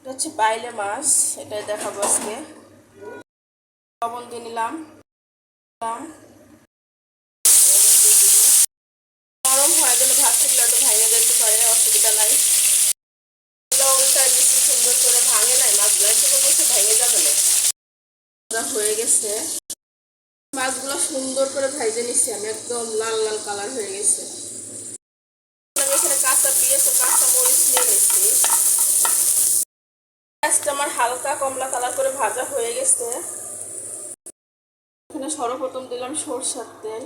এটা হচ্ছে বাইলে মাছ, এটাই দেখাবো আজকে। লবণ দিয়ে নিলাম, নরম হয় গেলে ভাত থাকলে একটু ভাঙে যেতে পারে, অসুবিধা নাই। লবণটা বেশি সুন্দর করে ভাঙে নাই, মাছগুলো একটু বলছে ভেঙে যাবে না। হয়ে গেছে, মাছগুলো সুন্দর করে ভাইজে নিচ্ছি আমি, একদম লাল লাল কালার হয়ে গেছে। আমি এখানে কাঁচা পেঁয়াজ ও কাঁচা মরিচ নিয়ে নিচ্ছি। পেঁয়াজটা আমার হালকা কমলা কালার করে ভাজা হয়ে গেছে। এখানে সর্বপ্রথম দিলাম সরষের তেল,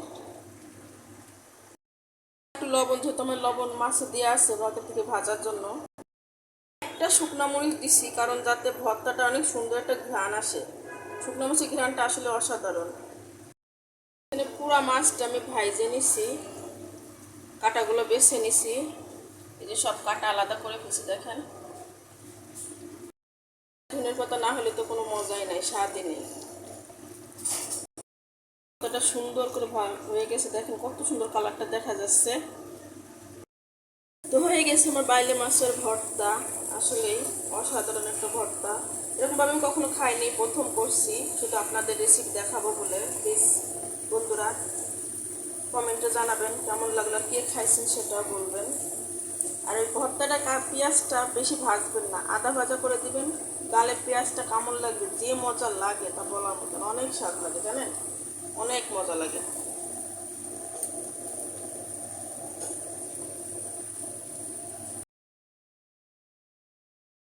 একটু লবণ, যেহেতু আমার লবণ মাছে দেওয়া আছে ভাতের থেকে ভাজার জন্য। একটা শুকনো মরিচ দিছি কারণ যাতে ভর্তাটা অনেক সুন্দর একটা ঘ্রাণ আসে। শুকনো মরিচের ঘ্রাণটা আসলে অসাধারণ। এখানে পুরা মাছটা আমি ভাইজে নিছি, কাঁটাগুলো বেছে নিছি। এই যে সব কাঁটা আলাদা করে ফেছি, দেখেন। ধনের পাতা না হলে তো কোনো মজাই নাই, স্বাদই নেই। কতটা সুন্দর করে হয়ে গেছে, দেখেন কত সুন্দর কালারটা দেখা যাচ্ছে। তো হয়ে গেছে আমার বাইলে মাছের ভর্তা, আসলেই অসাধারণ একটা ভর্তা। এরকমভাবে আমি কখনো খাইনি, প্রথম করছি, শুধু আপনাদের রেসিপি দেখাবো বলে। প্লিজ বন্ধুরা কমেন্টে জানাবেন কেমন লাগলো, কে খাইছেন সেটাও বলবেন। আর ওই ভর্তাটা পেঁয়াজটা বেশি ভাজবেন না, আদা ভাজা করে দিবেন। গালে পেঁয়াজটা কেমন লাগবে, যে মজা লাগে তা বলার মতন, অনেক স্বাদ লাগে জানেন, অনেক মজা লাগে।